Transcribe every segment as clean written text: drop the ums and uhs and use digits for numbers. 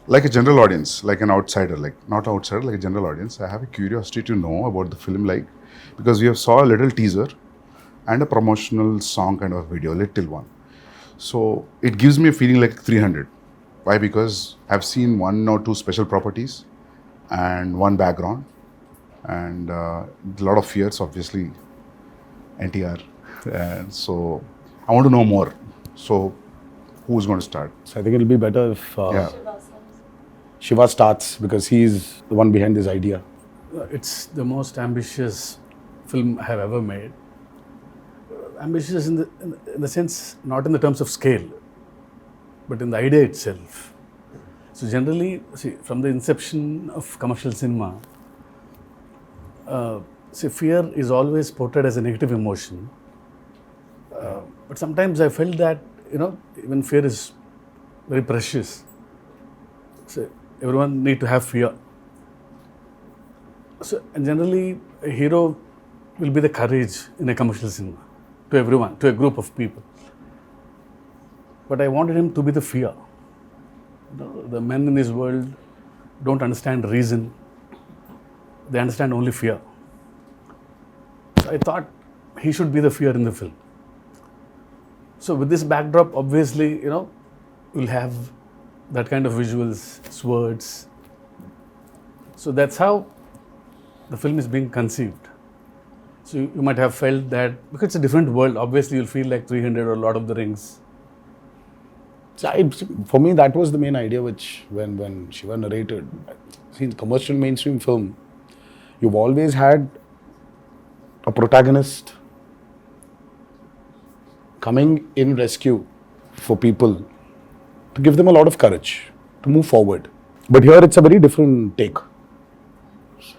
like a general audience, like an outsider, like not outsider, like a general audience, I have a curiosity to know about the film, like, because we have saw a little teaser and a promotional song kind of video, little one. So it gives me a feeling like 300. Why? Because I've seen one or two special properties and one background, and a lot of fears, obviously, NTR. And so I want to know more. So who's going to start? So I think it'll be better if Yeah. Shiva starts, because he's the one behind this idea. It's the most ambitious film I have ever made. Ambitious in the sense, not in the terms of scale, but in the idea itself. So generally, see, from the inception of commercial cinema, see, fear is always portrayed as a negative emotion. But sometimes I felt that, even fear is very precious. So everyone need to have fear. So, and generally, a hero will be the courage in a commercial cinema to everyone, to a group of people. But I wanted him to be the fear. The men in this world don't understand reason. They understand only fear. So I thought he should be the fear in the film. So with this backdrop, obviously, we'll have that kind of visuals, swords. So that's how the film is being conceived. So you might have felt that, because it's a different world, obviously you'll feel like 300 or Lord of the Rings. So for me, that was the main idea, which when Shiva narrated. See, in commercial mainstream film, you've always had a protagonist coming in rescue for people, to give them a lot of courage to move forward. But here it's a very different take.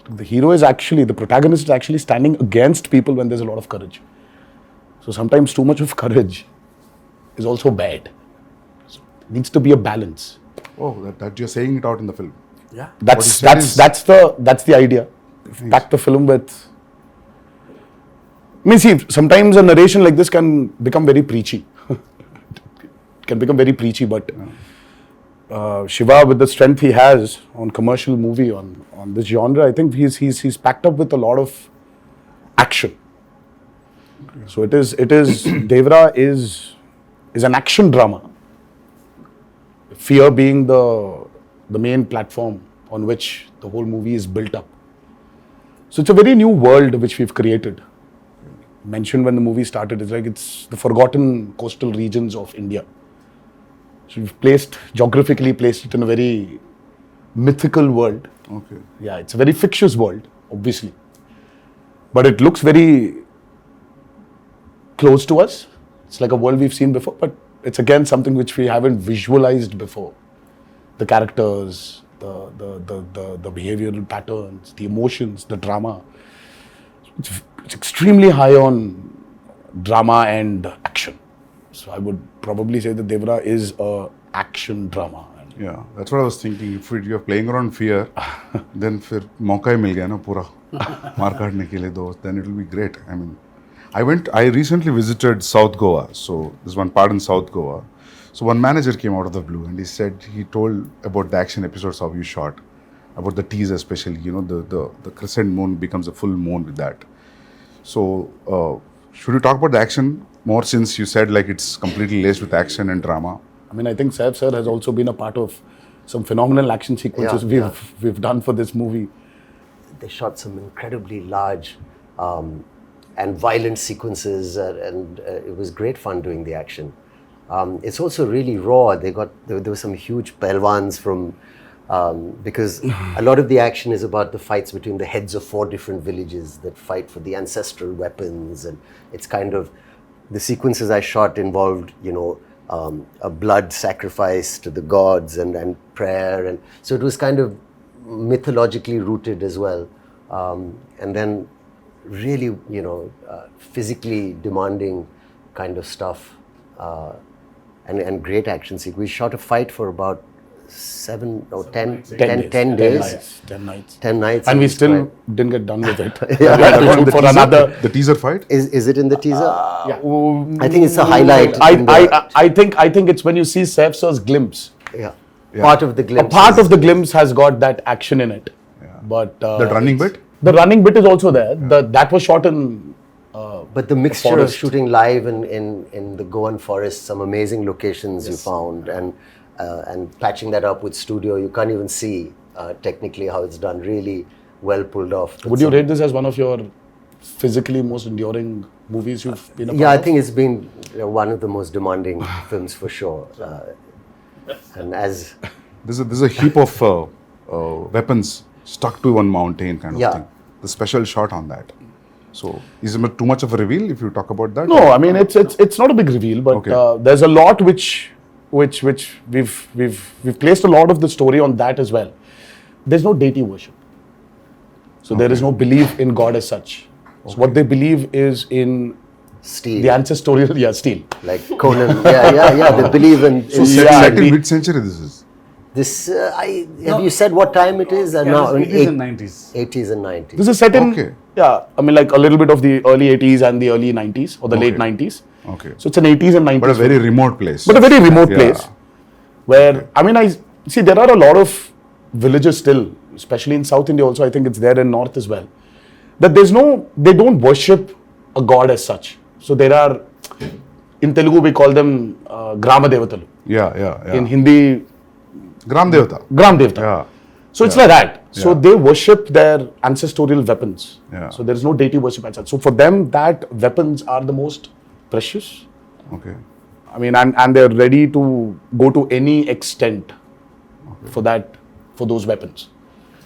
The hero is actually, the protagonist is actually standing against people when there's a lot of courage. So sometimes too much of courage is also bad. So it needs to be a balance. Oh, that you're saying it out in the film. Yeah. That's the idea. Pack the film with. I mean, see, sometimes a narration like this can become very preachy. But Shiva, with the strength he has on commercial movie, on this genre, I think he's packed up with a lot of action. So it is Devara is an action drama. Fear being the main platform on which the whole movie is built up. So it's a very new world which we've created. Mentioned when the movie started, it's like it's the forgotten coastal regions of India. So we've geographically placed it in a very mythical world. Okay. Yeah, it's a very fictitious world, obviously. But it looks very close to us. It's like a world we've seen before, but it's again something which we haven't visualized before. The characters, the behavioral patterns, the emotions, the drama. It's extremely high on drama and action. So I would probably say that Devara is a action drama. Yeah, that's what I was thinking. If you're playing around fear, then फिर मौका ही मिल गया ना पूरा मार काटने के लिए दो, then it will be great. I mean, I recently visited South Goa. So there's one part in South Goa. So one manager came out of the blue and he told about the action episodes how you shot, about the teaser especially. The crescent moon becomes a full moon with that. So should we talk about the action more, since you said like it's completely laced with action and drama? I mean, I think Saif sir has also been a part of some phenomenal action sequences we've done for this movie. They shot some incredibly large and violent sequences, and it was great fun doing the action. It's also really raw. There were some huge pelwans from because a lot of the action is about the fights between the heads of 4 different villages that fight for the ancestral weapons, and it's kind of, the sequences I shot involved, a blood sacrifice to the gods and prayer, and so it was kind of mythologically rooted as well, and then really, physically demanding kind of stuff, and great action sequence. We shot a fight for about 10 days. 10 nights. 10 nights. And we still didn't get done with it. The teaser fight? Is it in the teaser? Yeah. I think it's a highlight. I think it's when you see Saif sir's glimpse. Yeah. Yeah. Part of the A glimpse. part of the glimpse has got that action in it. But That running bit? The running bit is also there. That was shot in. But the mixture of forest. shooting live in the Goan forest, some amazing locations you found, and patching that up with studio, you can't even see technically how it's done. Really well pulled off. But Would you rate this as one of your physically most enduring movies you've been a part Yeah, I of? think it's been one of the most demanding films for sure. And as There's a heap of weapons stuck to one mountain kind of Yeah. thing. The special shot on that. So is it too much of a reveal if you talk about that? No, I mean it's not a big reveal, but Okay. there's a lot which we've placed a lot of the story on that as well. There's no deity worship, so there is no belief in God as such. So what they believe is in Steel, the ancestral steel. like Conan, they believe in. So in set in the- which century this is? this, have you said what time it is? Yeah, No, in 80s and 90s. 80s and 90s. This is set in Okay. I mean like a little bit of the early 80s and the early 90s or the late Okay. 90s. Okay. So it's an 80s and 90s. But a very remote place. But a very remote Yeah. place where I mean I see there are a lot of villages still, especially in South India also. I think it's there in North as well. That they don't worship a god as such. So there are, in Telugu we call them Grama Devatalu. Yeah. In Hindi, Gram Devata. Gram Devata. Yeah. So it's like that. So Yeah. they worship their ancestral weapons. Yeah. So there is no deity worship as such. So for them, that weapons are the most precious. Okay. I mean, and they're ready to go to any extent for those weapons.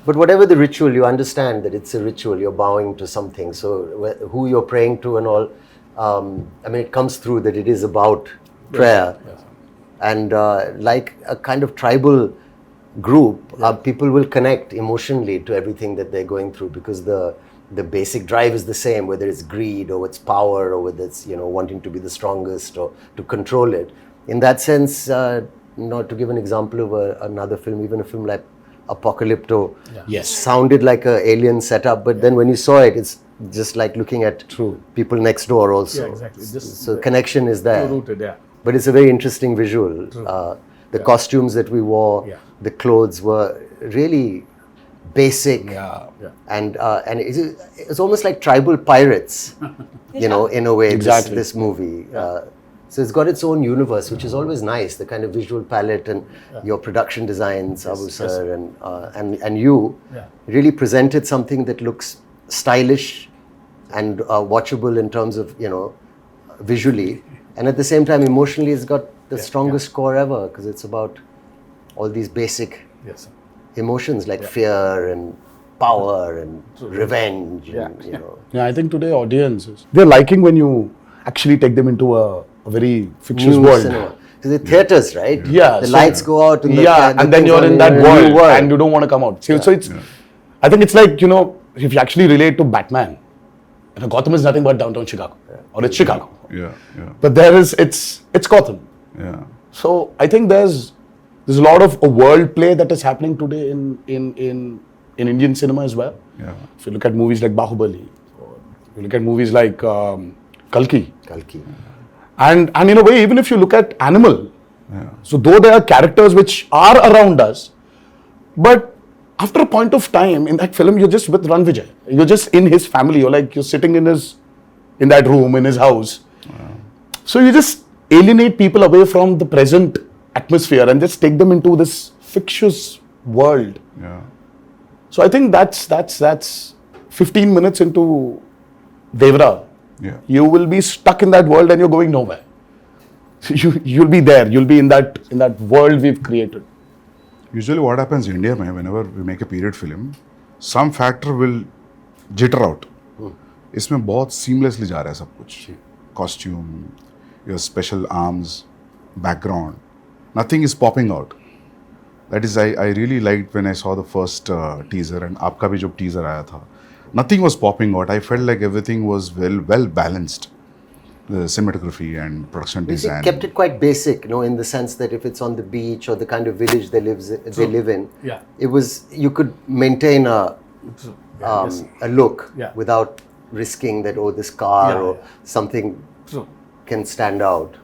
But whatever the ritual, you understand that it's a ritual. You're bowing to something. So who you're praying to and all, I mean, it comes through that it is about prayer. Yes. And like a kind of tribal group, people will connect emotionally to everything that they're going through, because the basic drive is the same, whether it's greed or it's power or whether it's wanting to be the strongest or to control it. In that sense, to give an example of another film, even a film like Apocalypto, Yes. sounded like a alien setup, but then when you saw it, it's just like looking at people next door also. Yeah, exactly. Just So connection is there. Rooted, yeah. But it's a very interesting visual. The costumes that we wore, Yeah. the clothes were really basic. Yeah. And it's almost like tribal pirates, in a way, Exactly. this movie. So it's got its own universe, which is always nice, the kind of visual palette and your production designs, Abu Sir, and you Yeah. really presented something that looks stylish and watchable in terms of, visually. And at the same time, emotionally, it's got the strongest score ever, because it's about all these basic Yes. Sir. emotions like fear and power and revenge. And, Yeah, I think today audiences, they're liking when you actually take them into a very fictitious new world. cinema. Because the theaters, right? Yeah, The so- lights go out. And the and then things you're on in that a world, new and you don't want to come out. So it's, I think it's like, if you actually relate to Batman, Gotham is nothing but downtown Chicago, or it's Chicago. Yeah. But it's Gotham. Yeah. So I think there's a lot of a world play that is happening today in Indian cinema as well. Yeah. If you look at movies like Bahubali, or you look at movies like Kalki, Kalki. and in a way, even if you look at Animal, so though there are characters which are around us, but after a point of time in that film, you're just with Ran Vijay. You're just in his family. You're sitting in that room in his house. So you just alienate people away from the present atmosphere and just take them into this fictitious world. Yeah. So I think that's 15 minutes into Devara. Yeah. You will be stuck in that world and you're going nowhere. You'll be there. You'll be in that world we've created. Usually what happens in India, mein, whenever we make a period film, some factor will jitter out. इसमें बहुत seamlessly जा रहा है सब कुछ. Costume, your special arms, background, nothing is popping out. That is, I really liked when I saw the first teaser, and आपका भी जो teaser आया था, nothing was popping out. I felt like everything was well balanced. The cinematography and production They design. kept it quite basic, in the sense that if it's on the beach or the kind of village they live in, Yeah. it was, you could maintain a look without risking that, this car or something True. can stand out.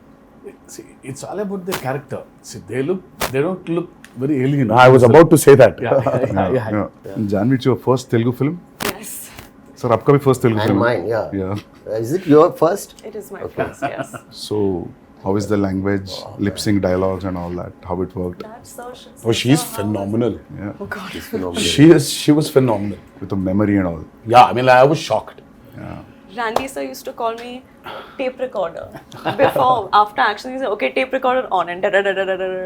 See, it's all about the character. See, they don't look very alien. I was about to say that. Yeah. Janhvi, it's your first Telugu film? Yes, Sir, आपका भी first Telugu And film? mine, yeah. Yeah. Is it your first? it is my first, yes. So, how is the language, lip sync dialogues and all that? How it worked? That's so shit. Oh, she's phenomenal. Yeah. Oh God. Phenomenal. She was phenomenal. With the memory and all. Yeah, I mean, I was shocked. Randy sir used to call me tape recorder. Before, after action, he said, okay, tape recorder on, and da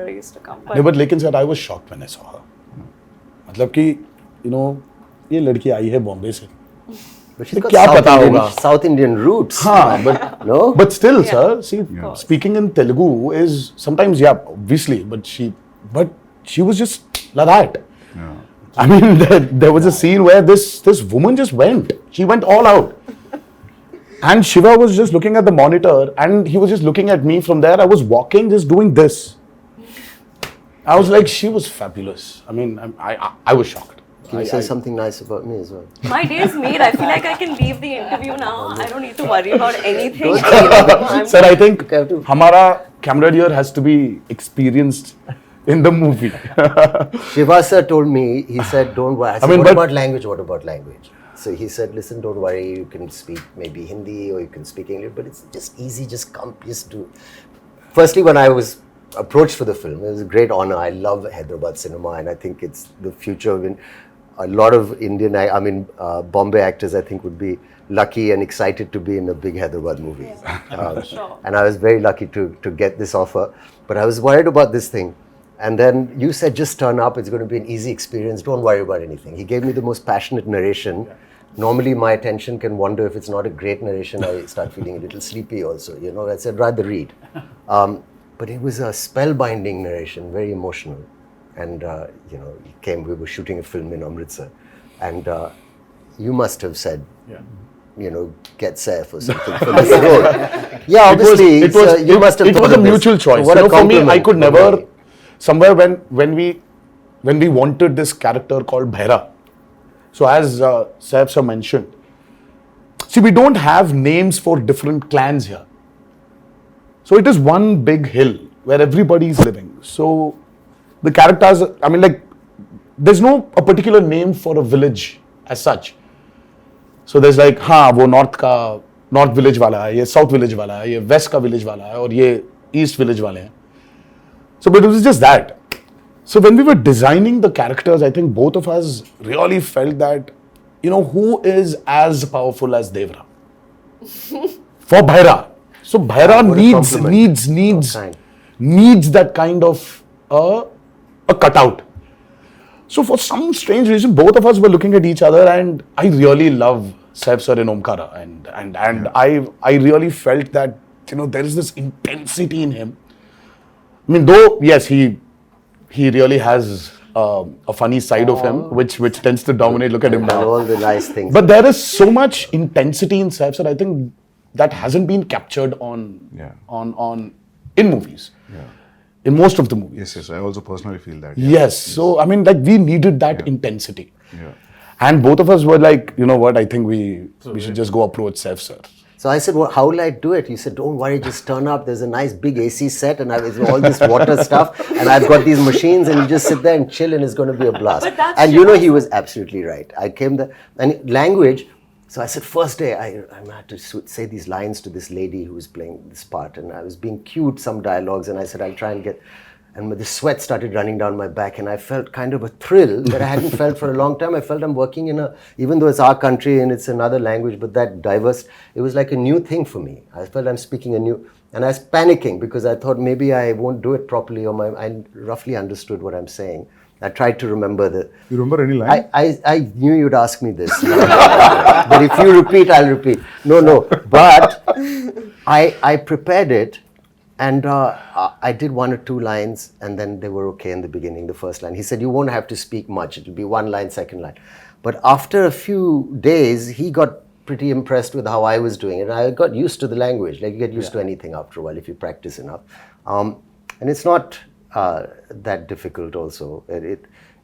used to come. No, but लेकिन sir I was shocked when I saw her. मतलब कि you know ये लड़की आई है बॉम्बे से. But she's got क्या South पता Indian, होगा? South Indian roots. हाँ, but No? but still, Yeah. sir, see, course. speaking in Telugu is sometimes obviously, but she was just like that. I mean, there was a scene where this woman just went. She went all out. And Shiva was just looking at the monitor and he was just looking at me from there. I was walking, just doing this. I was like, she was fabulous. I mean, I was shocked. Can you say something nice about me as well? My day is made. I feel like I can leave the interview now. I don't need to worry about anything. I'm Sir, I think Okay, I have to- हमारा camaraderie has to be experienced in the movie. Shiva sir told me, he said, don't worry. I said, mean, what but- about language? What about language? So he said, listen, don't worry. You can speak maybe Hindi or you can speak English, but it's just easy. Just come, just do. Firstly, when I was approached for the film, it was a great honor. I love Hyderabad cinema and I think it's the future of a lot of Indian, Bombay actors, I think, would be lucky and excited to be in a big Hyderabad movie. sure. And I was very lucky to get this offer. But I was worried about this thing. And then you said, just turn up. It's going to be an easy experience. Don't worry about anything. He gave me the most passionate narration. Normally, my attention can wander. If it's not a great narration, I start feeling a little sleepy also. You know, I said, rather read. But it was a spellbinding narration, very emotional. And, you know, he came, we were shooting a film in Amritsar. And you must have said, you know, get Saif or something for this role. Yeah, obviously, you must have it thought was a of this. mutual choice. What You a know, for me, I compliment. could never, somewhere when we wanted this character called Bhaira. So as Saif sir mentioned, see, we don't have names for different clans here. So it is one big hill where everybody is living. So the characters, I mean, like, there's no a particular name for a village as such. So there's like, हाँ वो north village वाला है, ये south village वाला है, ये west का village वाला है और ये east village वाले हैं. So but it was just that. So when we were designing the characters, I think both of us really felt that, you know, who is as powerful as Devara? For Bhaira. So Bhaira What a compliment. needs that kind of a cutout. So for some strange reason, both of us were looking at each other, and I really love Saif sir in Omkara, and I really felt that, you know, there is this intensity in him. I mean, though yes, he really has a funny side of him, which tends to dominate. Look at him And now. all the nice things. But there is so much intensity in Saif sir. I think that hasn't been captured on in movies. In most of the movies. Yes, I also personally feel that. Yes. So, I mean, like, we needed that intensity. Yeah. And both of us were like, you know what, I think we should just go approach Saif sir. So I said, well, how will I do it? He said, don't worry, just turn up. There's a nice big AC set and it's all this water stuff. And I've got these machines and you just sit there and chill and it's going to be a blast. But that's And you know, he was absolutely right. I came there and language. So I said, first day, I had to say these lines to this lady who was playing this part. And I was being cued some dialogues and I said, I'll try and get... And the sweat started running down my back and I felt kind of a thrill that I hadn't felt for a long time. I felt I'm working in even though it's our country and it's another language, but that diverse, it was like a new thing for me. I felt I'm speaking a new, and I was panicking because I thought maybe I won't do it properly or I roughly understood what I'm saying. I tried to remember the... You remember any line? I knew you'd ask me this. But if you repeat, I'll repeat. No. But I prepared it. And I did one or two lines and then they were okay in the beginning, the first line. He said, you won't have to speak much. It'll be one line, second line. But after a few days, he got pretty impressed with how I was doing it. And I got used to the language. Like you get used to anything after a while if you practice enough. And it's not that difficult also.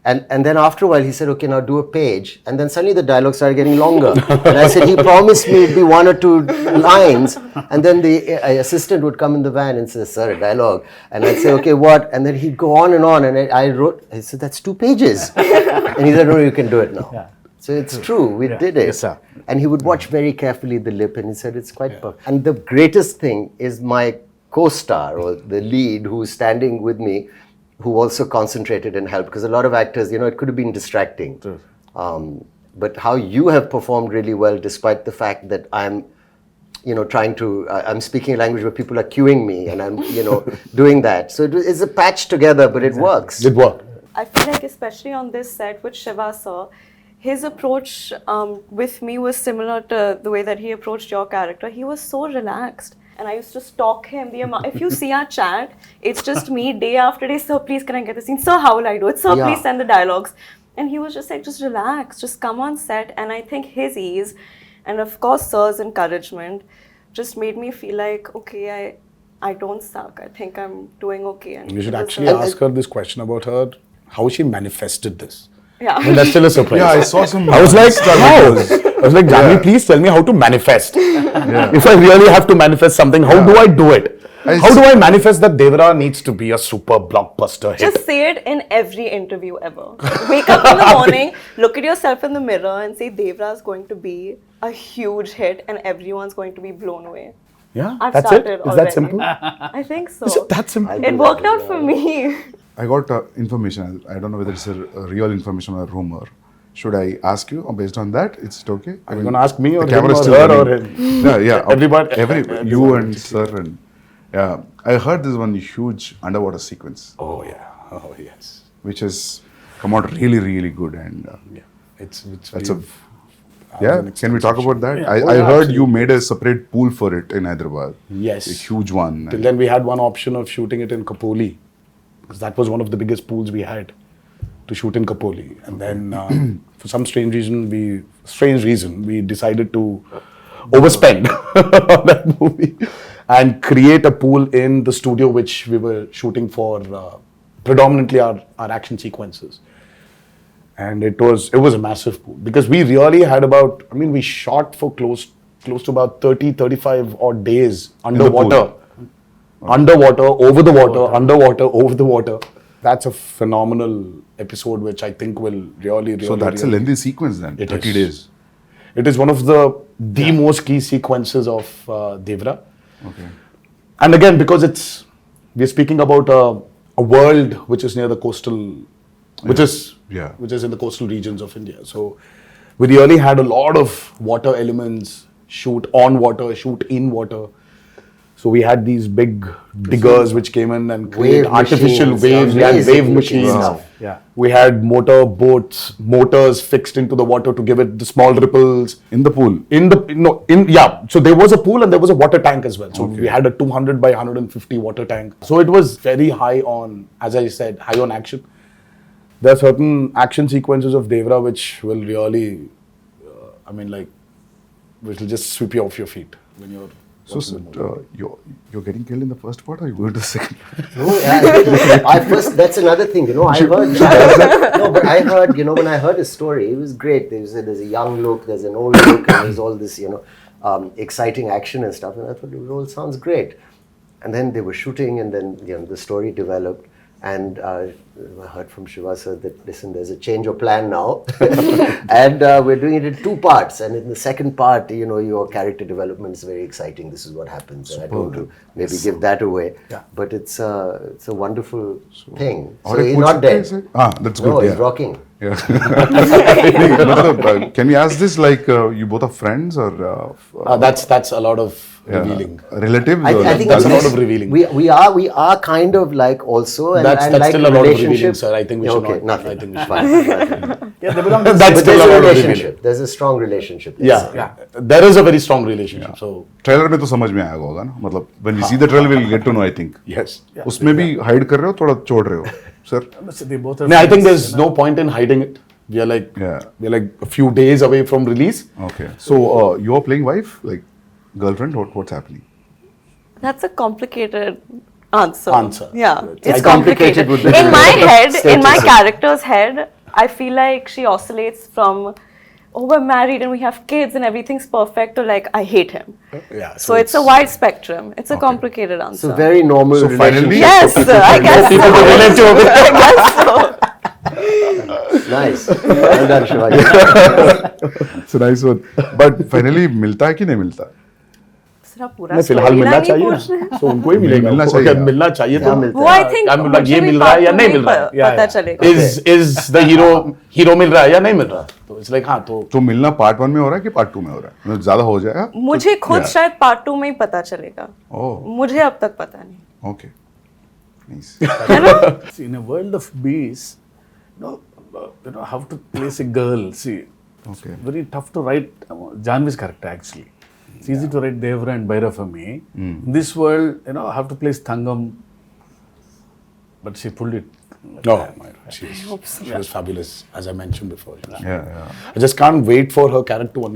And then after a while, he said, okay, now do a page. And then suddenly the dialogue started getting longer. And I said, he promised me it'd be 1 or 2 lines. And then the assistant would come in the van and say, sir, a dialogue. And I'd say, okay, what? And then he'd go on. And I said, that's 2 pages. And he said, no, you can do it now. Yeah. So it's true, we did it. Yes, sir. And he would watch very carefully the lip and he said, it's quite perfect. And the greatest thing is my co-star or the lead who's standing with me, who also concentrated and helped, because a lot of actors, it could have been distracting. But how you have performed really well, despite the fact that I'm, trying to, I'm speaking a language where people are cueing me and I'm, doing that. So it's a patch together, but it works. It worked. I feel like especially on this set with Shiva sir, his approach with me was similar to the way that he approached your character. He was so relaxed. And I used to stalk him. If you see our chat, it's just me day after day. Sir, please can I get the scene? Sir, how will I do it? Sir, please send the dialogues. And he was just like, just relax, just come on set. And I think his ease and of course sir's encouragement just made me feel like, okay, I don't suck. I think I'm doing okay. And You should actually ask her this question about how she manifested this. Yeah. And that's still a surprise. Yeah, I saw some. I was like, Insta how? videos. I was like, Janhvi, please tell me how to manifest. If I really have to manifest something, how do I do it? How do I manifest that Devara needs to be a super blockbuster hit? Just say it in every interview ever. Wake up in the morning, look at yourself in the mirror and say Devara is going to be a huge hit and everyone's going to be blown away. Yeah, I've that's it? started Is that already. simple? I think so. Is it that simple? It worked out for me. I got information. I don't know whether it's a real information or a rumor. Should I ask you, or based on that, it's okay? Are you going to ask me or the him camera is or still her or running. him? Yeah. Everybody- You and sir and yeah. I heard this one huge underwater sequence, Oh, yeah. Oh, yes. which has come out really, really good. And Yeah. It's that's a we've- yeah. an Can we talk about that? Yeah. I heard you made a separate pool for it in Hyderabad. Yes. A huge one. Till then, we had one option of shooting it in Kapoli, because that was one of the biggest pools we had to shoot in Kapoli. And then, for some strange reason, we decided to overspend on that movie and create a pool in the studio which we were shooting for predominantly our action sequences. And it was a massive pool, because we really had we shot for close to about 30-35 odd days underwater. Underwater, over the water, underwater, over the water. That's a phenomenal episode which I think will really So that's a really, lengthy sequence then. It 30 is. days. It is one of the most key sequences of Devara. Okay. And again, because we're speaking about a world which is near the coastal, which is in the coastal regions of India. So we really had a lot of water elements, shoot on water, shoot in water. So we had these big diggers which came in and created artificial machines, waves. We had amazing wave looking machines. stuff. Yeah. We had motors fixed into the water to give it the small ripples. In the pool. So there was a pool and there was a water tank as well. So we had a 200 by 150 water tank. So it was very high on, as I said, high on action. There are certain action sequences of Devara which will really, which will just sweep you off your feet when you're. So you're getting killed in the first part, or you going to the second? That's another thing, I heard. But I heard, when I heard his story, it was great. There's a young look, there's an old look, and there's all this, exciting action and stuff. And I thought it all sounds great. And then they were shooting, and then the story developed. And I heard from Shiva sir that, listen, there's a change of plan now. And we're doing it in 2 parts. And in the second part, your character development is very exciting. This is what happens. And I don't want to maybe give that away. Yeah. But it's a wonderful thing. Or So a he's coach not dead. plays it? That's good. No, yeah. he's rocking. Yeah. Can we ask this, you both are friends or? That's a lot of revealing. Relatives? I think That's it's a lot less- of revealing. We are kind of like also, and That's like still a lot of revealing, relationship. sir. I think we should okay, not. Nothing. I think we should Fine. Yeah, they belong That's But still there's a a lot of revealing. relationship. There's a strong relationship. let's say. Yeah, there is a very strong relationship. So trailer में तो समझ में आएगा होगा ना, मतलब when we see the trailer we'll get to know, I think. yes. उसमें भी hide कर रहे हो, थोड़ा छोड़ रहे हो, sir? They both are No, I think friends, there's no point in hiding it. We are like a few days away from release. Okay. So you're playing wife, like girlfriend. What's happening? That's a complicated answer. Yeah, It's it's complicated complicated. with the In my head, in my status. character's head, I feel like she oscillates from, oh, we're married and we have kids and everything's perfect, to like, I hate him. Yeah. So it's a wide spectrum. It's a complicated answer. So very normal So relationship. finally- Yes, I guess so. I guess so. Nice. Well done, Shivaji. It's a nice one. But finally, मिलता है कि नहीं मिलता? दूसरा पूरा नहीं, फिलहाल मिलना storyline ही चाहिए पूछ रहे हैं। ना, तो उनको ही मिलेगा, मिलना उनको चाहिए। अगर मिलना चाहिए क्या तो मिलता वो I think I'm like, मुझे ये भी मिल रहा है या part नहीं two मिल में रहा है? पता चलेगा। is the hero मिल रहा है या नहीं मिल रहा? तो it's like, हाँ, तो तो मिलना पार्ट 1 में हो रहा है कि पार्ट 2 में हो रहा है? मतलब ज्यादा हो जाएगा? मुझे खुद Yeah. शायद पार्ट 2 में ही पता चलेगा। ओह, मुझे अब तक पता नहीं। Okay. Nice. See, in a world of bees, how to place a girl. See, it's Okay. very tough to write Janhvi's character actually. It's easy to write Devara and Bhaira for me. In this world, I have to place Thangam, but she pulled it. no, she was fabulous, as I mentioned before. Yeah. I just can't wait for her character to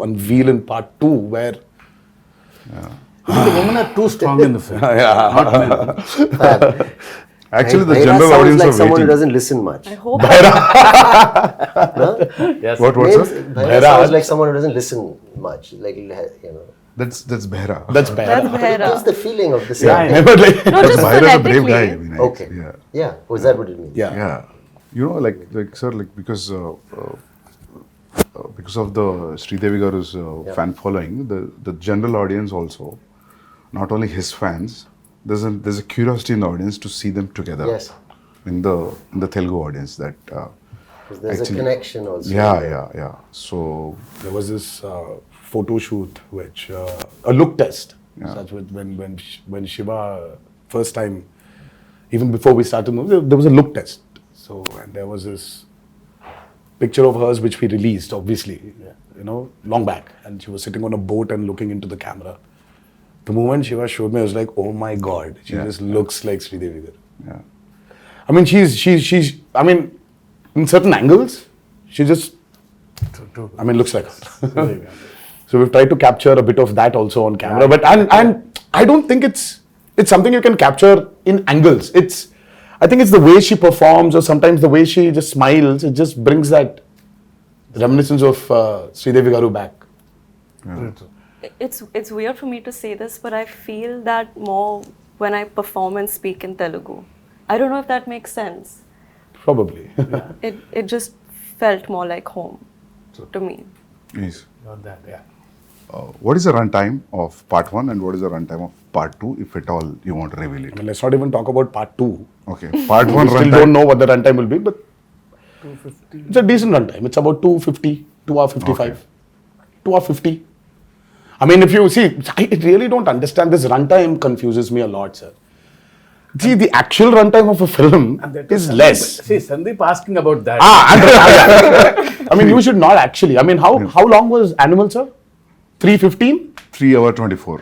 unveil in part 2, where The women are too strong in the film. Not men. Actually, the Bhaira general sounds audience like are someone who waiting. doesn't listen much. I hope Yes. What, Names- sir? Bhaira sounds like someone who doesn't listen much. Like, That's Bhaira. that's bad. that's But it gives Bhaira. the feeling of the same Yeah, thing. But like, No, just Bhaira is a brave guy. I phonetically. mean, Okay. Yeah. Yeah. Was that what it means? yeah. Yeah. You know, like sir, like because of the Sridevi Garu's fan following, the general audience also, not only his fans, there's a curiosity in the audience to see them together. Yes. In the Telugu audience, that 'Cause there's actually- a connection also. yeah. So There was this photo shoot, which a look test. Yeah. Such with when Shiva first time, even before we started, there was a look test. So and there was this picture of hers which we released, obviously, long back, and she was sitting on a boat and looking into the camera. The moment Shiva showed me, I was like, oh my god, she Yeah. just looks like Sridevi Garu. yeah. I mean, she's. I mean, in certain angles, she just. I mean, looks like her. So we've tried to capture a bit of that also on camera, but and I don't think it's something you can capture in angles. I think it's the way she performs, or sometimes the way she just smiles. It just brings that reminiscence of Sridevi Garu back. It's weird for me to say this, but I feel that more when I perform and speak in Telugu. I don't know if that makes sense. Probably. It just felt more like home to me. Yes. Not that, yeah. What is the runtime of part 1 and what is the runtime of part 2, if at all you want to reveal I it? mean, let's not even talk about part 2. Okay. Part 1 We still runtime. don't know what the runtime will be, but 250. It's a decent runtime. It's about 250, 2 hour 55, Okay. 2 hour 50. I mean, if you see, I really don't understand this runtime. Confuses me a lot, sir. See, the actual runtime of a film is less. See, Sandeep asking about that. I mean, you should not actually. I mean, how long was Animal, sir? 3:15. 3 hour 24.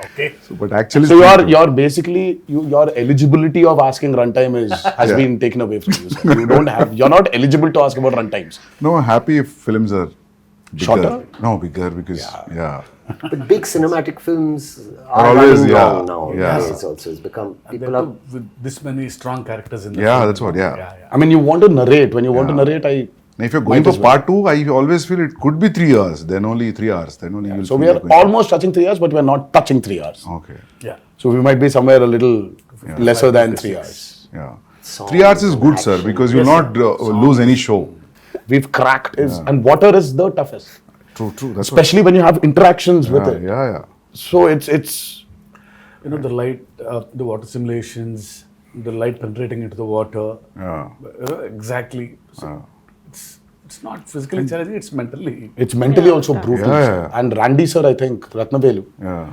Okay. But actually, So you're basically your eligibility of asking runtime has Yeah. been taken away from you. Sir. You're not eligible to ask about runtimes. No, happy if films are bigger. Shorter? No, bigger because yeah. But big cinematic films Are are always, running yeah, long now. yeah. It's also, it's become, And people then are, too, with this many strong characters in the Yeah, film. that's what, yeah. Yeah. I mean, you want to narrate. When you want to Yeah. narrate, Now, if you're going Might for as well. part 2, I always feel it could be 3 hours. Then only 3 hours. Then only you'll So feel we are like going- almost touching 3 hours, but we are not touching 3 hours. Okay. Yeah. So we might be somewhere a little lesser than 3 hours. Yeah. Songs 3 hours is good, sir, action. because you'll not lose any show. We've cracked and water is the toughest, True. That's especially when you have interactions with what, it. yeah. So it's The light, the water simulations, the light penetrating into the water. Yeah. Exactly. So it's not physically challenging, it's mentally. mentally also brutal. Yeah, sir. yeah. And Randy sir, I think Ratnavelu. Yeah.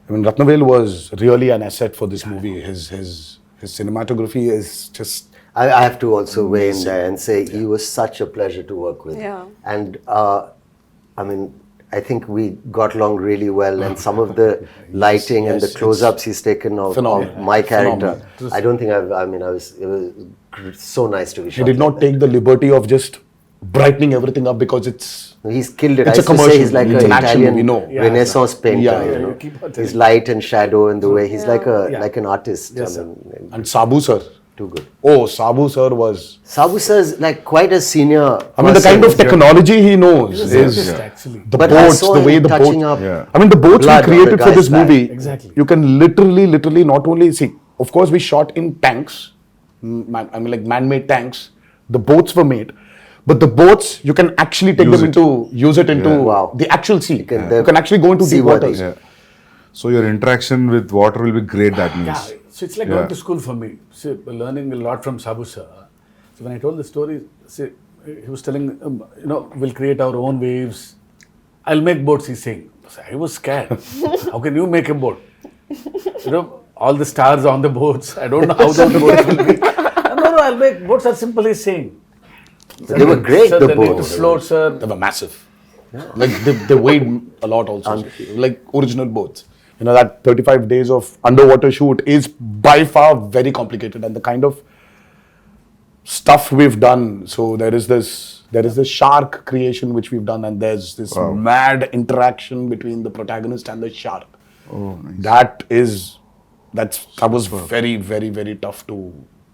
I mean, Ratnavelu was really an asset for this movie. His cinematography is just. I have to also weigh in there and say he was such a pleasure to work with. Yeah. And I mean, I think we got along really well, and some of the lighting and the yes, close-ups he's taken of phenomenal. my character, Phenomenal. I don't think it was so nice to be shot. He did not like that. take the liberty of just brightening everything up because it's He's killed it. It's I a used to say commercial. he's like It's an an action Italian movie, no. Renaissance painter. Yeah, you yeah, know? you keep on His telling. light and shadow and the way he's like a Yeah. like an artist. Yes, I mean, and Sabu sir. too good. Oh, Sabu sir was. Sabu sir is like quite a senior. I mean, the kind of person. technology he knows is Scientist, actually. the But I boats, saw the him way the touching boats. up. Yeah. I mean, the boats we blood on the created for guy's this back. movie. Exactly. You can literally not only see. Of course, we shot in tanks. I mean, like man-made tanks. The boats were made, but the boats you can actually take Use them it. use it into Wow. the actual sea. You can- can actually go into deep seaworthy. waters. Yeah. So your interaction with water will be great. That means. Yeah, so it's like Yeah. going to school for me. See, learning a lot from Sabu sir. So when I told the story, see, he was telling, we'll create our own waves. I'll make boats, he's saying. So I was scared. How can you make a boat? All the stars on the boats. I don't know how those boats will be. No, I'll make boats are simple, he's saying. They were great. Sir, The they need to boats. float, sir. They were massive. Like they weighed a lot also. Like original boats. You know, that 35 days of underwater shoot is by far very complicated, and the kind of stuff we've done. So there is this shark creation which we've done, and there's this mad interaction between the protagonist and the shark. Oh, nice. That was very, very, very tough to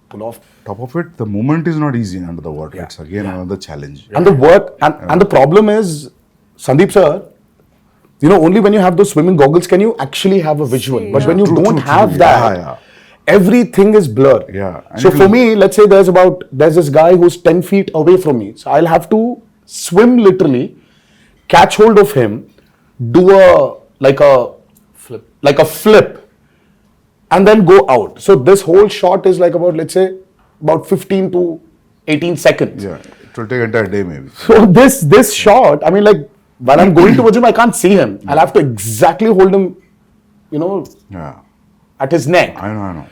pull off. Top of it, the movement is not easy under the water. It's again another challenge. And the work and the problem is, Sandeep sir, only when you have those swimming goggles can you actually have a visual. See, But when you True, don't true, have true. that, Yeah. everything is blur. Yeah. And So it for will- me, let's say there's this guy who's 10 feet away from me. So I'll have to swim literally, catch hold of him, do a flip, and then go out. So this whole shot is like about 15 to 18 seconds. Yeah, it will take entire day maybe. So this shot, I mean, like when I'm going towards him, I can't see him. I'll have to exactly hold him, Yeah, at his neck. I know.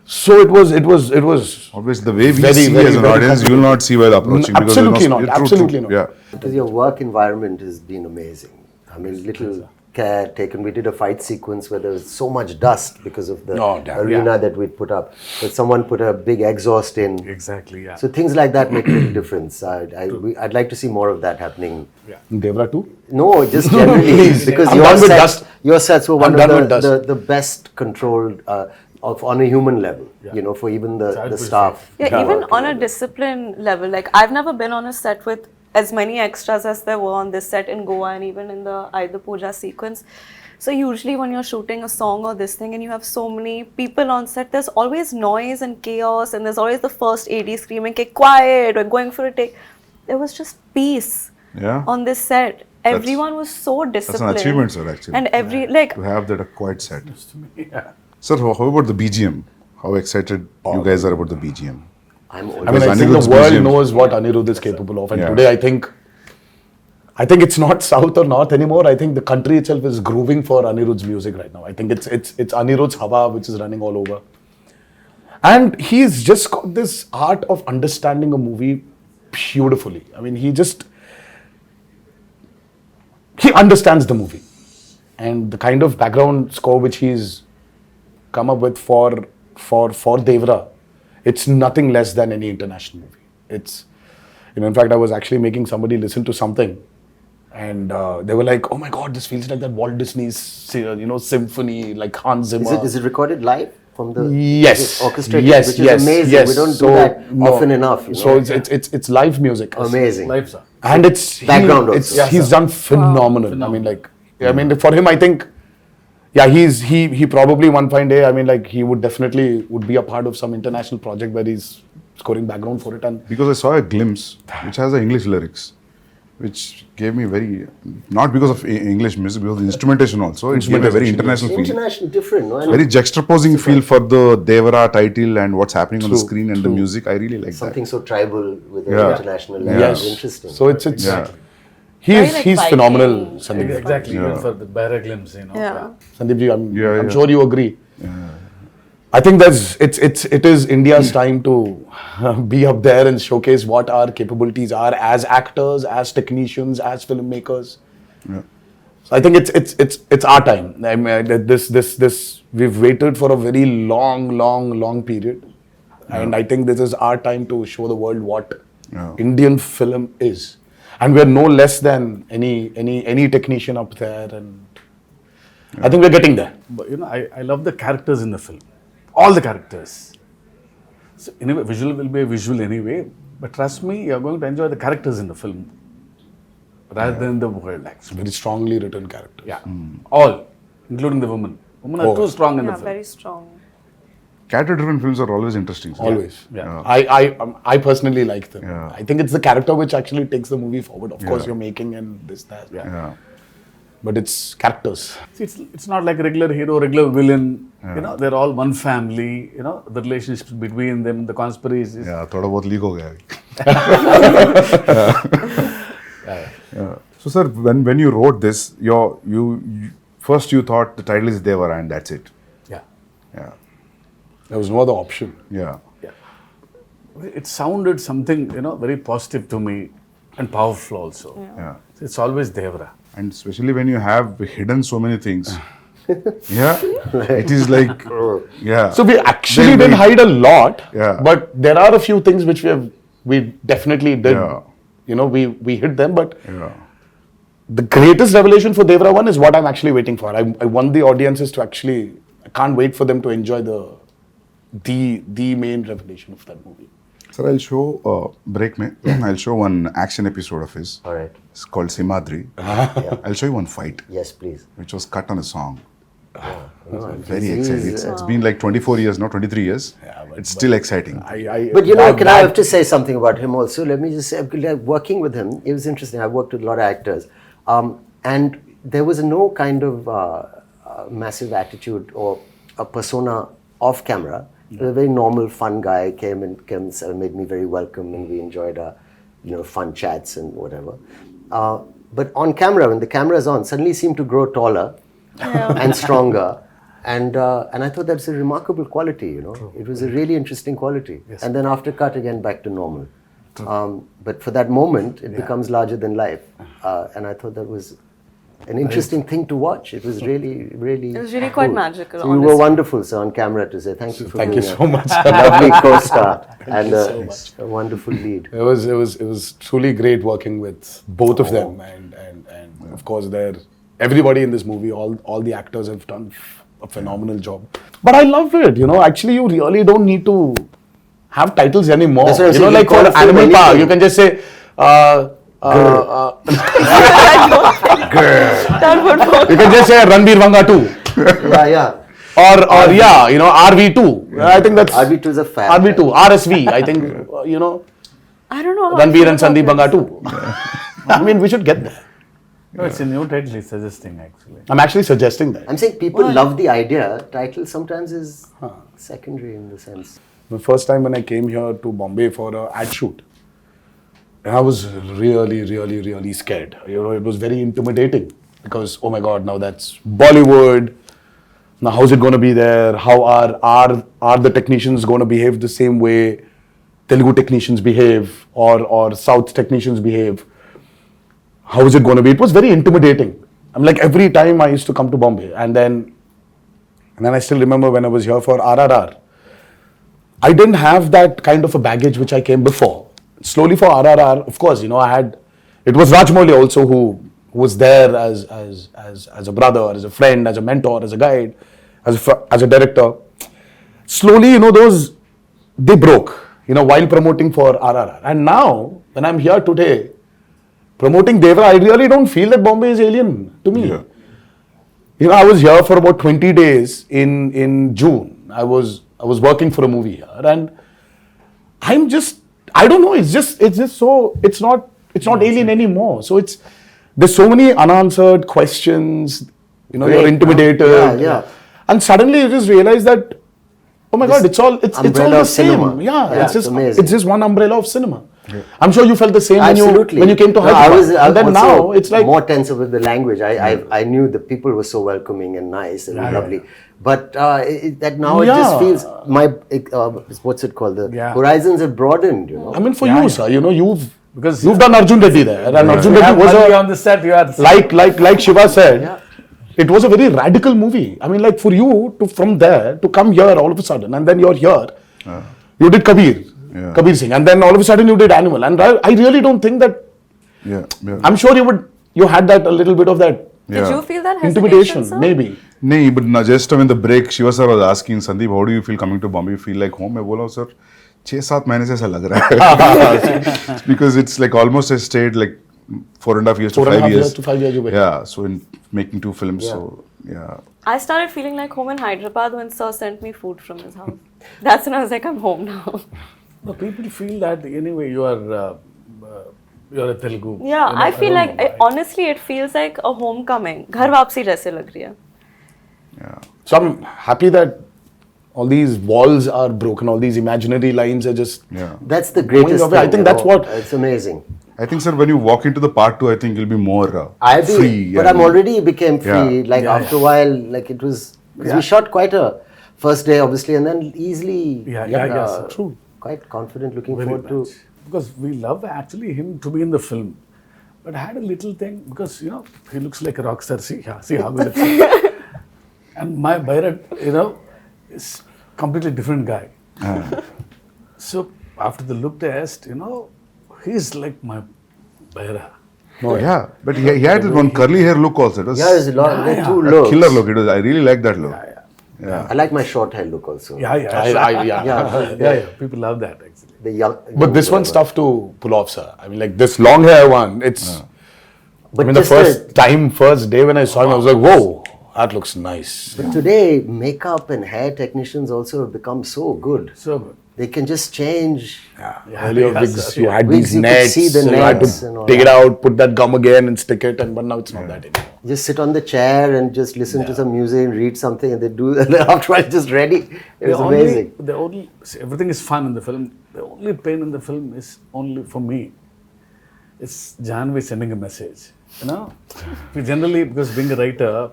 So it was Obviously, the way we Very, see very, as an very audience, you will not see while approaching. because Absolutely there's no- not, True, absolutely true. not. Yeah. Because your work environment has been amazing. I mean, little care taken. We did a fight sequence where there was so much dust because of the Oh, damn. arena that we'd put up. But someone put a big exhaust in. Exactly, yeah. So things like that make a little difference. I'd like to see more of that happening. Devara too. No, just generally because I'm your done with sets, dust. your sets were I'm one done with of dust. the best controlled on a human level. For even the pretty staff. Yeah, even on a discipline level, like I've never been on a set with as many extras as there were on this set in Goa and even in the Aida Puja sequence. So usually when you're shooting a song or this thing and you have so many people on set, there's always noise and chaos and there's always the first AD screaming, "Okay, quiet, we're going for a take." There was just peace Yeah. on this set. Everyone was so disciplined. That's an achievement, sir, actually. And To have that a quiet set. Sir, how about the BGM? How excited you guys are about the BGM? I'm I mean, always I think Anirudh's the world BGM. knows what Anirudh is capable of, and Yeah. today I think it's not south or north anymore. I think the country itself is grooving for Anirudh's music right now. I think it's Anirudh's Hawa which is running all over, and he's just got this art of understanding a movie beautifully. I mean, he understands the movie, and the kind of background score which he's come up with for Devara, it's nothing less than any international movie. It's, in fact, I was actually making somebody listen to something, and they were like, "Oh my God, this feels like that Walt Disney's, symphony, like Hans Zimmer." Is it recorded live from the Yes. orchestrated? Yes, which is yes, amazing. yes. We don't So, do that no. often enough. So it's live music. amazing. Life, sir. And it's Background also. he's done phenomenal. I mean, for him, I think, he probably one fine day, I mean, like he would definitely be a part of some international project where he's scoring background for it. And Because I saw a glimpse which has the English lyrics, which gave me not because of English music, because of the instrumentation also, it gave a very international feel. International, different, no? And Very juxtaposing feel for the Devara title and what's happening on the screen and the music. I really like something that. so tribal with an Yeah. international Yeah. language. yes, Interesting. so it's Yeah. Very like he's Viking. phenomenal, Sandeep. Exactly, Yeah. even for the barra glimpse, Yeah. Sandeep ji, I'm Yeah. sure you agree. I think it is India's time to be up there and showcase what our capabilities are as actors, as technicians, as filmmakers. Yeah. So I think it's our time. I mean, this we've waited for a very long period, and I think this is our time to show the world what Indian film is, and we're no less than any technician up there, and I think we're getting there. But I love the characters in the film. All the characters. So anyway, visual will be a visual anyway. But trust me, you're going to enjoy the characters in the film rather than the world, actually. Very strongly written character. Yeah. All, including the women. Women are too strong in the Yeah, film. very strong. Character-driven films are always interesting. sir. Always. Yeah. I personally like them. Yeah. I think it's the character which actually takes the movie forward. Of course, Yeah. you're making and this, that. Yeah. But it's characters. See, it's not like regular hero, regular villain. They're all one family. The relationships between them, the conspiracies. Yeah, थोड़ा बहुत leak हो गया अभी. Yeah. So sir, when you wrote this, you first you thought the title is Devara and that's it. Yeah. Yeah. There was no other option. Yeah. It sounded something, very positive to me and powerful also. Yeah. It's always Devara. And especially when you have hidden so many things. Yeah. It is like, yeah. So we actually didn't hide a lot, Yeah. but there are a few things which we definitely did. Yeah. We hid them, but Yeah. the greatest revelation for Devara 1 is what I'm actually waiting for. I want the audiences to actually, I can't wait for them to enjoy the main revelation of that movie. Sir, I'll show, break mein, I'll show one action episode of his. All right. It's called Simadri. I'll show you one fight, Yes, please. which was cut on a song. Very He's, exciting. It's been like 24 years, not 23 years. It's still exciting. But can I have to say something about him also? Let me just say, like, working with him, it was interesting. I worked with a lot of actors. And there was no kind of massive attitude or a persona off camera. He was a very normal, fun guy, came and made me very welcome, and we enjoyed fun chats and whatever. But on camera, when the camera is on, suddenly he seemed to grow taller and stronger. And I thought that's a remarkable quality, It was a really interesting quality. Yes. And then after cut, again, back to normal. But for that moment, it becomes larger than life. And I thought that was an interesting thing to watch. It was really, really It was really quite cool. magical, So you were honestly. wonderful, sir, on camera to say thank you for Thank being you so much. a lovely co-star and you so much. a wonderful lead. It was truly great working with both of them, and of course everybody in this movie, all the actors have done a phenomenal job. But I love it, Actually, you really don't need to have titles anymore. That's what I'm saying, Like you for call a film Animal Park, anything. you can just say. That would work. You can just say Janhvi Vanga 2. Yeah. Or RV2. I think that's RV2 is a fab. RV2, RSV. I think I don't know how I Ranveer feel and Sandeep about Vanga 2. I mean, we should get there. No, it's a new title he's suggesting, actually. I'm actually suggesting that. I'm saying people love the idea. Title sometimes is secondary in the sense. The first time when I came here to Bombay for an ad shoot, and I was really, really, really scared. It was very intimidating because, oh my God, now that's Bollywood. Now, how's it going to be there? How are the technicians going to behave the same way Telugu technicians behave or South technicians behave? How is it going to be? It was very intimidating. I'm like, every time I used to come to Bombay, and then I still remember when I was here for RRR, I didn't have that kind of a baggage which I came before. Slowly for RRR, of course, it was Rajmouli also who was there as a brother, as a friend, as a mentor, as a guide, as a director. Slowly, they broke, while promoting for RRR. And now, when I'm here today, promoting Devara, I really don't feel that Bombay is alien to me. Yeah. I was here for about 20 days in June. I was working for a movie here, and I don't know, it's just so, it's not alien anymore. So there's so many unanswered questions, you're intimidated. Yeah. And suddenly you just realize that, oh my God, it's all the umbrella of same. cinema. Yeah, It's amazing. it's just one umbrella of cinema. I'm sure you felt the same Absolutely. when you came to No, Hyderabad. I And then also now it's like more tense with the language. I knew the people were so welcoming and nice and lovely. But that now it just feels what's it called? The horizons have broadened. I mean, for you, sir, you've Because done Arjun Reddy there, and Arjun you Reddy have was money on the set, you are like Shiva said, it was a very radical movie. I mean, like for you from there to come here all of a sudden, and then you're here. You did Kabir. Kabir Singh, and then all of a sudden you did Animal, and I really don't think that. Yeah. I'm sure you had that a little bit of that Did you feel that hesitation, intimidation, sir? maybe. नहीं, but just in the break, Shiva sir was asking Sandeep, how do you feel coming to Bombay? You feel like home? मैं बोला sir, 6-7 महीने से ऐसा लग रहा है. Because it's like almost I stayed like 4.5 years to 5 years. 5 years away. Yeah, so in making 2 films, so yeah. I started feeling like home in Hyderabad when Sir sent me food from his house. That's when I was like, I'm home now. No, people feel that anyway you are a Telugu. Yeah, I feel don't like know why. honestly, it feels like a homecoming. घर वापसी जैसे लग रही है. Yeah. So I'm happy that all these walls are broken, all these imaginary lines are just. Yeah. That's the greatest away. thing. I think you that's know. what- It's amazing. I think, sir, when you walk into the part 2, I think you'll be more free. But I'm already became free. Yeah. Like after a while, like it was. Because we shot quite a first day, obviously, and then easily. Yeah, sir. True. Quite confident, looking Very forward much. to. Because we love actually him to be in the film. But I had a little thing because he looks like a rock star. See how he looks like. And my Bharat, is completely different guy. So after the look test, he's like my Bharat. Yeah, but he had that one curly hair look also. It was Yeah, there's a lot. There are two a looks. killer look. It was. I really like that look. Yeah. I like my short hair look also. Yeah. Yeah. People love that actually. The young. But this one's tough to pull off, sir. I mean, like this long hair one, it's. But I mean, the just first day when I saw him, I was like, whoa, that looks nice. But today, makeup and hair technicians also have become so good. So good. They can just change. Earlier wigs, you had Wigs, these you could nets, see the so you had nets and to all take it that. out, put that gum again and stick it, but now it's not that anymore. Just sit on the chair and just listen to some music and read something, and they do. And then after all, just ready. It was amazing. See, everything is fun in the film. The only pain in the film is only for me. It's Janhvi sending a message. We generally, because being a writer,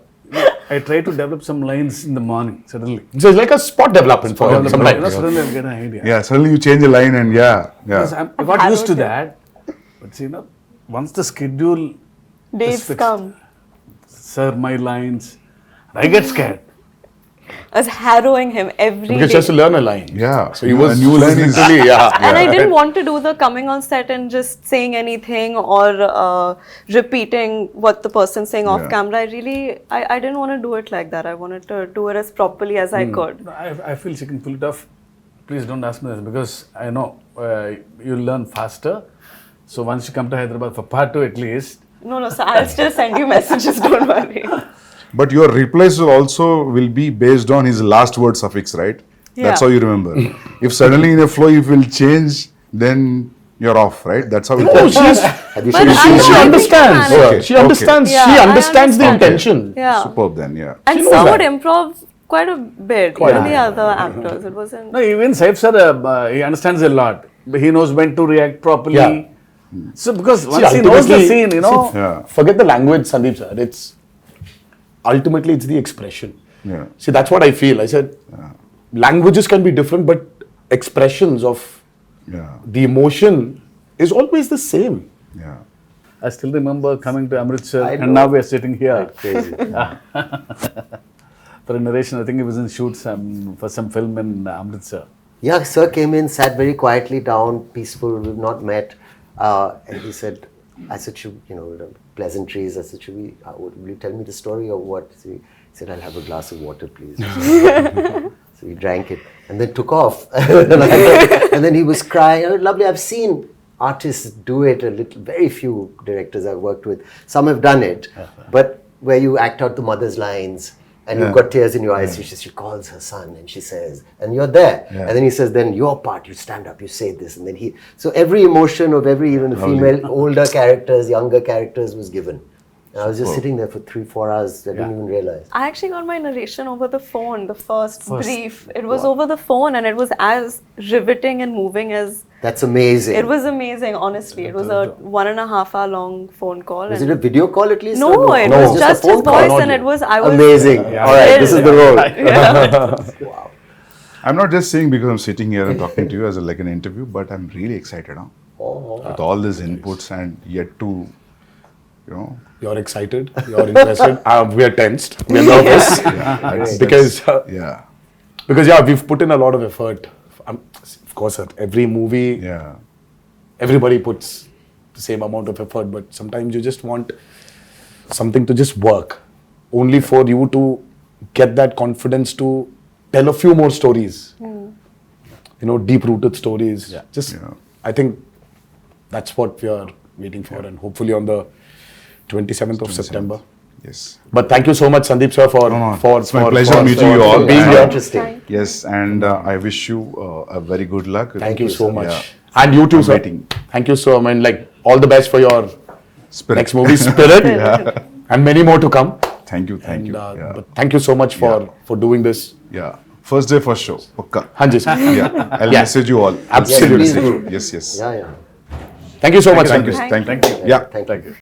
I try to develop some lines in the morning. Suddenly, So it's like a spot development for him. suddenly I get an idea. Yeah, suddenly you change a line and Because I got used to that. But once the schedule Dates fixed. come. Sir, my lines, I get scared. I was harrowing him every Because he day. has to learn a line. Yeah. So he was A new line is literally, And I didn't want to do the coming on set and just saying anything or repeating what the person's saying off Yeah. camera. I didn't want to do it like that. I wanted to do it as properly as I could. I feel she can pull it off. Please don't ask me this because I know you'll learn faster. So once you come to Hyderabad for part 2 at least. No, so I'll still send you messages, don't worry. But your replies will be based on his last word suffix, right? That's Yeah. how you remember. If suddenly in a flow you will change, then you're off, right? That's how it Oh, goes. Have you But seen I the know, she I understands. think I Okay. She understands. Yeah, she I understands the understand. intention. Yeah. Superb then, yeah. And She knows Sir that. would improv quite a bit. Quite Even a the bit. other actors. It wasn't. No, even Saif sir, he understands a lot. He knows when to react properly. Yeah. So because once he knows the ultimately- scene, Yeah. Forget the language, Sandeep sir. Ultimately it's the expression. Yeah. See, that's what I feel. I said, languages can be different, but expressions of Yeah. the emotion is always the same. Yeah. I still remember coming to Amritsar I and know. now we are sitting here crazy? for a narration. I think it was in shoot for some film in Amritsar. Yeah, sir came in, sat very quietly down, peaceful. We've not met, and he said, "I said, pleasantries." I said, "Will you tell me the story or what?" So he said, "I'll have a glass of water, please." So he drank it and then took off. And then he was crying. Oh, lovely. I've seen artists do it a little. Very few directors I've worked with. Some have done it, but where you act out the mother's lines. And you've got tears in your eyes. She calls her son and she says, and you're there. Yeah. And then he says, then your part, you stand up, you say this. And then so every emotion of even the female, older characters, younger characters was given. And I was just sitting there for 3-4 hours. I didn't even realize. I actually got my narration over the phone, the first brief. It was over the phone and it was as riveting and moving as... That's amazing. It was amazing, honestly. It was a 1.5 hour long phone call. Was it a video call at least? No, or it No, was just a phone his call. voice and it was... I was Amazing. All right, this is the role. Wow. I'm not just saying because I'm sitting here and talking to you as like an interview, but I'm really excited with all these inputs and yet to, You're excited. You're interested. We are tensed. We are nervous. that's- Because yeah. we've put in a lot of effort. of course, sir, every movie, Yeah. everybody puts the same amount of effort, but sometimes you just want something to just work, only for you to get that confidence to tell a few more stories. You know, deep-rooted stories. Yeah. Just, Yeah. I think that's what we are waiting for, and hopefully on the 27th of September. Yes. But thank you so much, Sandeep sir, for No, no, for it's my for- pleasure for- meeting for- you for all. being And- here. Interesting. Yes, and I wish you a very good luck. Thank you so much, Yeah. and you too, I'm sir. waiting. Thank you so much. Like all the best for your Spirit. next movie, Spirit, and many more to come. Thank you, thank And, you. Yeah. but thank you so much for doing this. Yeah. First day, first show. Pakka. Hanji sir. Yeah. I'll Yeah. message you all. Absolutely. Yeah, please do. Yes, yes. Yeah, yeah. Thank you so much, Thank you. Sandeep. Thank you. Thank you. Yeah. Thank you.